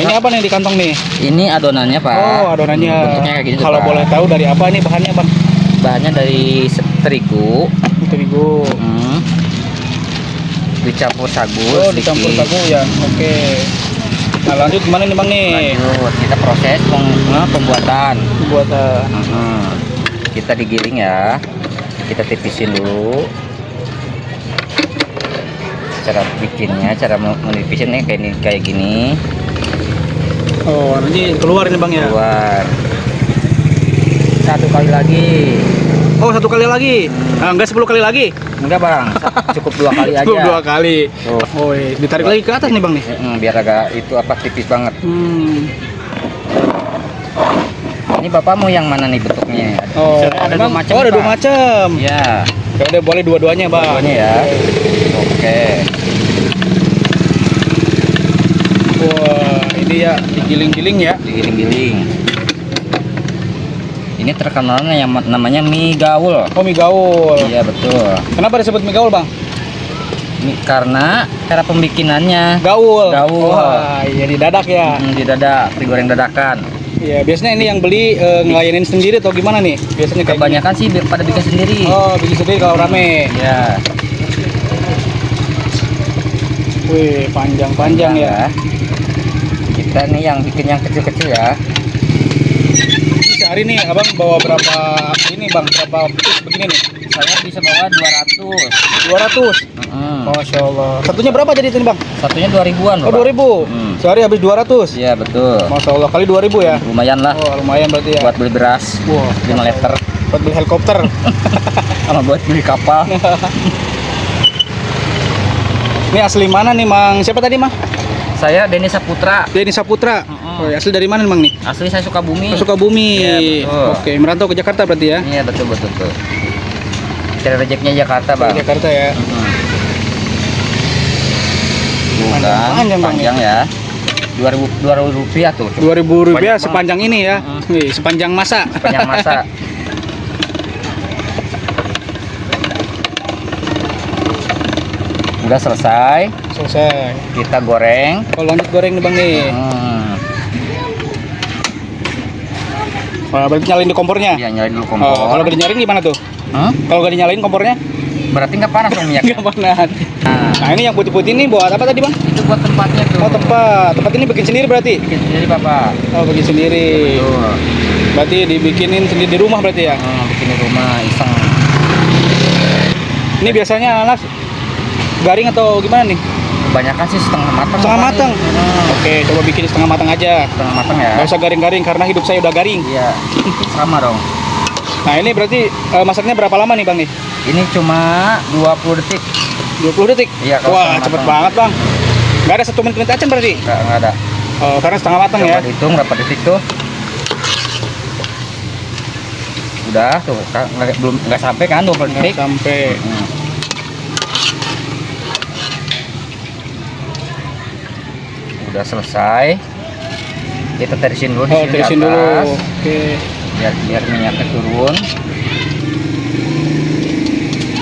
Ini apa nih di kantong nih? Ini adonannya, Pak. Oh, adonannya. Bentuknya kayak gini tuh, Kalau Pak. boleh tahu dari apa nih bahannya, Bang? Bahannya dari terigu. Terigu. Dicampur sagu. Oh, dicampur sagu ya. Oke. Nah, lanjut gimana nih, Bang nih? Lanjut, kita proses pembuatan. Buatan. Kita digiling ya. Kita tipisin dulu. Cara bikinnya, cara menipisinnya kayak gini. Oh, nanti keluar ini, Bang ya. Keluar. Satu kali lagi. Oh, satu kali lagi. Nah, enggak 10 kali lagi. Enggak, Bang. Cukup 2 kali aja. Cukup 2 kali. Tuh. Oh, ditarik lagi ke atas nih, Bang nih. Biar agak itu tipis banget. Ini Bapak mau yang mana nih bentuknya? Oh, ada 2 macam. Oh, ada 2 Pak. macam. Ya. Ya udah, boleh dua-duanya, Bang. Dua-duanya ya. Oke. Wah, ini ya digiling-giling ya. Digiling-giling. Ini terkenalnya yang namanya mie gaul. Oh, mie gaul. Iya, betul. Kenapa disebut mie gaul, Bang? Karena cara pembikinannya Gaul. Gaul. Wah, iya didadak ya. Didadak, digoreng dadakan. Iya, biasanya ini yang beli ngelayanin sendiri atau gimana nih? Biasanya kayak Kebanyakan sih pada bikin sendiri. Oh, bikin sendiri kalau rame. Ya. Wih, panjang-panjang ya. Kita nih yang bikin yang kecil-kecil ya. Ini sehari nih Abang bawa berapa ini, Bang? Berapa piece begini nih? Saya bisa bawa 200. 200. Masya Allah. Satunya berapa jadi itu nih, Bang? Satunya 2000-an, Oh, 2000. Sehari habis 200. Iya, betul. Masya Allah, kali 2000 ya. Lumayan lah. Oh, lumayan berarti ya. Buat beli beras. Wah, 5 liter. buat beli helikopter. Sama buat beli kapal. Ini asli mana nih, Mang? Siapa tadi, Mang? Saya Denny Saputra. Denny Saputra. Oh, asli dari mana, Mang nih? Asli saya Sukabumi. Sukabumi. Iya, betul. Oke, merantau ke Jakarta berarti ya? Iya, betul. Cari rezekinya Jakarta, Bang. Jakarta ya. Bukan, panjang ya. 2000 rupiah tuh. 2000 rupiah Banyak sepanjang ini ya. Wih, sepanjang masa. Sepanjang masa. Udah selesai. Selesai. Kita goreng. Oh, lanjut goreng nih, Bang nih. Wah, berarti nyalain di kompornya? Iya, nyalain dulu kompor. Oh, kalau gak dinyalain gimana tuh? Kalau gak dinyalain kompornya? Berarti nggak panas dong minyaknya. Nggak panas. Nah, ini yang putih-putih ini buat apa tadi, Bang? Itu buat tempatnya tuh. Oh, tempat ini bikin sendiri berarti? Bikin sendiri, Bapak. Oh, bikin sendiri. Betul. Berarti dibikinin sendiri di rumah berarti ya? Bikin di rumah iseng. Ini biasanya anak garing atau gimana nih? Kebanyakan sih setengah matang. Setengah Bapak, matang. nih. Oke, coba bikin setengah matang aja. Setengah matang ya. Gak usah garing-garing karena hidup saya udah garing. Iya. Sama dong. Nah, ini berarti masaknya berapa lama nih, Bang nih? Ini cuma 20 detik. 20 detik? Iya, kalau Wah, setengah cepet matang. banget, Bang. Gak ada 1 menit aja berarti? Nggak ada. Oh, karena setengah matang Coba ya? dihitung berapa detik tuh. Udah tuh, nggak sampai kan 20 detik. Nggak sampai. Udah selesai. Kita tirisin dulu Oh, di tirisin atas. dulu. Oke. Biar minyaknya turun.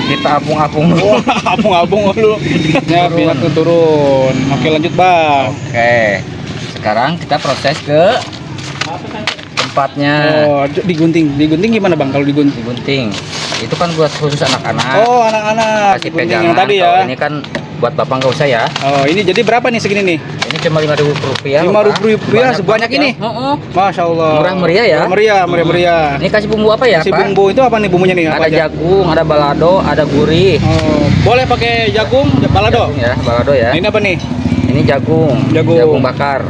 Kita apung-apung dulu. Wah, apung-apung dulu. Ya, minyaknya turun. Oke, lanjut, Bang. Oke. Sekarang kita proses ke tempatnya. Oh, digunting. Digunting gimana, Bang, kalau digunting? Digunting. Itu kan buat khusus anak-anak. Oh, anak-anak. Kasih Digunting pegangan. yang tadi Kalau ya. ini kan buat bapak nggak usah ya. Oh, ini jadi berapa nih segini nih? Ini cuma 5.000 rupiah. 5.000 rupiah sebanyak ini? Masya Allah. Murah meriah ya. Meriah. Ini kasih bumbu apa ya, Si Pak? bumbu itu apa nih bumbunya nih? Apa Ada aja? jagung, ada balado, ada gurih. Oh, boleh pakai jagung, balado. Jagung ya, balado ya. Ini apa nih? Ini jagung. Jagung. Jagung bakar.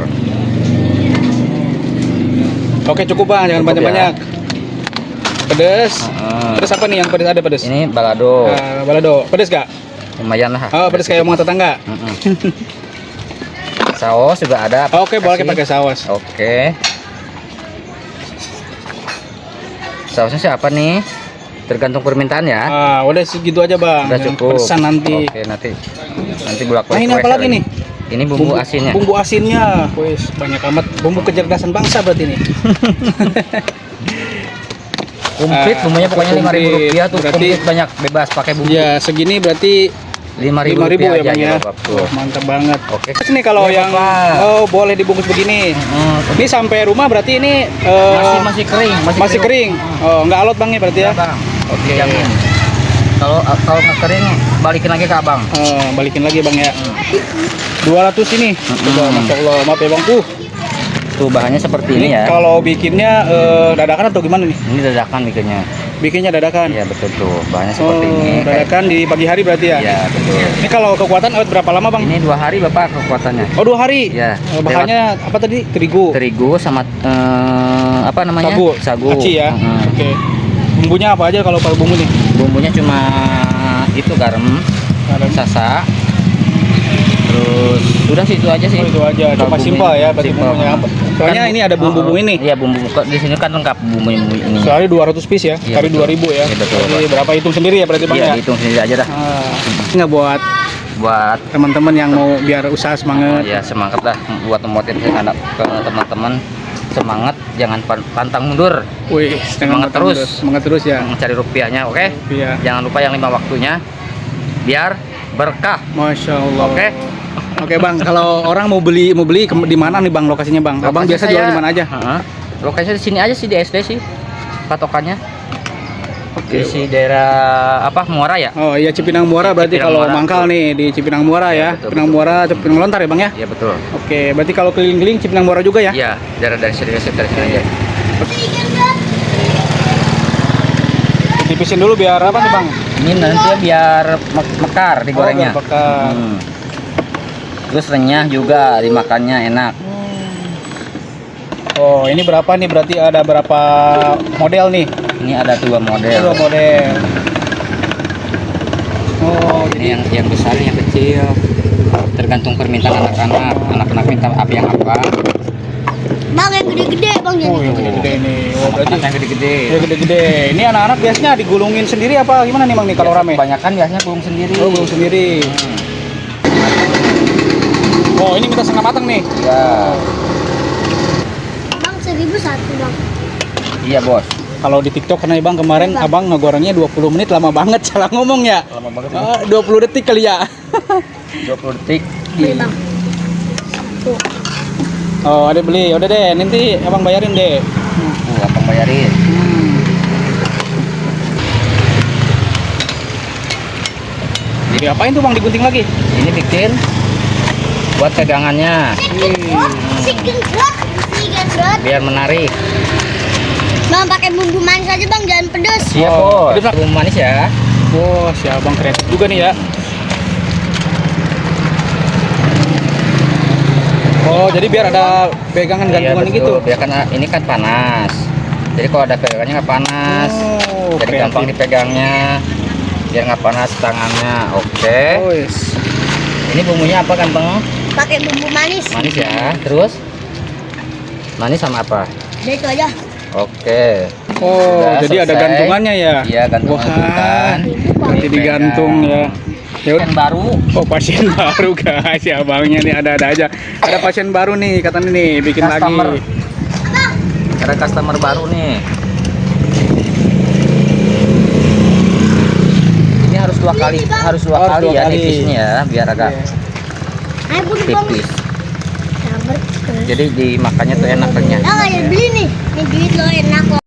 Oke, cukup, Bang, jangan Cukup banyak-banyak. Pedes. Heeh. Pedes apa nih yang pedes? Ada pedes? Ini balado. Balado. Pedes gak? Lumayan lah. Oh, pedes kayak omongan tetangga. Saus juga ada. Oke, boleh Kasih. pakai saus. Oke. Sausnya siapa nih? Tergantung permintaan ya. Udah segitu aja, Bang. Udah Jangan cukup. pedesan nanti. Oke, nanti bulak Nah, ini apa lagi nih? Ini bumbu asinnya. Bumbu asinnya. Wes, banyak amat. Bumbu kecerdasan bangsa berarti ini. Komplit bumbunya pokoknya komplit. 5.000 rupiah tuh. Berarti- Komplit banyak, bebas pakai bumbu. Ya, segini berarti 5.000 ya aja bang ya. Bapak. Tuh. Mantap banget. Oke. Terus nih kalau Iya, yang Bapak. boleh dibungkus begini. Ini sampai rumah berarti ini Masih kering, masih kering. Oh, nggak alot bang nih berarti ya? Iya, Bang. Oke. Jamin. Kalau nggak kering balikin lagi ke Abang. Balikin lagi bang ya. 200 ini. Coba, Masya Allah, maaf ya bang. Tuh bahannya seperti ini ya. Kalau bikinnya dadakan atau gimana nih? Ini dadakan bikinnya. Bikinnya dadakan. Iya betul tuh. Bahannya seperti ini. Dadakan di pagi hari berarti ya? Iya betul. Ini kalau kekuatan awet berapa lama bang? Ini 2 hari Bapak kekuatannya. Oh 2 hari? Iya. Bahannya apa tadi? Terigu? Terigu sama apa namanya? Sagu. Aci ya? Oke. Bumbunya apa aja kalau pakai bumbu nih? Bumbunya cuma itu garam, sasa. Terus udah sih itu aja sih. Itu aja. Cuma simpel ya berarti Simple. bumbunya. Soalnya ini ada bumbu-bumbu ini. Iya bumbu di sini kan lengkap bumbu ini. Soalnya 200 piece ya, Iya, kali betul. 2.000 ya. Iya, betul, Jadi Pak. berapa hitung sendiri ya berarti bang Iya ya? dihitung sendiri aja dah. Nggak buat Buat teman-teman yang mau biar usaha semangat. ya semangat lah buat memotivasi anak ke teman-teman semangat jangan pantang mundur. Wih, Semangat terus. Semangat terus ya. Mencari rupiahnya, oke? Iya. Jangan lupa yang 5 waktunya biar berkah. Masya Allah. Oke? Oke bang, kalau orang mau beli di mana nih bang lokasinya bang? Abang Lokasi biasa saya- jual di mana aja? Lokasinya di sini aja sih di SD sih. Patokannya Oke. di daerah apa? Muara ya? Oh iya Cipinang Muara berarti Cipinang kalau Muara, mangkal betul. nih di Cipinang Muara ya. Betul, Cipinang betul. Muara, Cipinang Lontar ya bang ya? Iya betul. Oke, berarti kalau keliling-keliling Cipinang Muara juga ya? Iya, daerah dari sini aja. Tipisin dulu biar apa nih bang? Ini nanti biar mekar digorengnya. Oh, biar mekar. Terus renyah juga dimakannya enak. Oh ini berapa nih? Berarti ada berapa model nih? Ini ada 2 model. 2 model. Oh Ini yang besar, yang kecil. Tergantung permintaan anak-anak. Anak-anak minta apa yang apa. Bang yang gede-gede bang Oh jadi. yang gede-gede nih. Oh berarti Anak yang gede-gede. yang gede-gede. Ini anak-anak biasanya digulungin sendiri apa gimana nih bang nih kalau rame? Kebanyakan biasanya gulung sendiri. Oh gulung sendiri. Oh ini minta setengah matang nih. Ya. Bang 1.001 bang. Iya, Bos. Kalau di TikTok karena bang kemarin abang ngegorengnya 20 menit lama banget salah ngomong ya. Lama banget. 20 detik kali ya. 20 detik. Beli bang. Satu. Oh ada beli. Udah deh nanti abang bayarin deh. Tuh, abang bayarin. Jadi apain tuh bang digunting lagi? Ini bikin buat pegangannya Chicken drop. Chicken drop. biar menarik. Bang pakai bumbu manis aja bang, jangan pedas. Siap, Oh, Bos. Bumbu manis ya. Wah si abang kreatif juga nih ya. Oh jadi biar ada pegangan Iya, gantungan betul. gitu. Biar kan ini kan panas. Jadi kalau ada pegangannya nggak panas. Oh, Jadi kreatif. gampang dipegangnya. Biar nggak panas tangannya. Oke. Oh, yes. Ini bumbunya apa kan, Bang? Pakai bumbu manis. Manis ya. Terus manis sama apa? Udah itu aja. Oke. Oh, Udah jadi ada selesai. gantungannya ya? Iya, gantungan Wah, itu kan. nanti digantung ya. Ya udah. Yang baru. Oh, pasien baru guys, ya abangnya nih ada aja. Ada pasien baru nih katanya nih bikin Customer. lagi. Ada customer baru nih. Ini harus 2 kali, harus 2 Harus kali 2 ya kali. nipisnya ya, biar agak Ayo buru bang. tipis. Sabar. Jadi dimakannya tuh enak renyah. Bang ayo beli nih. Ini duit lo enak loh.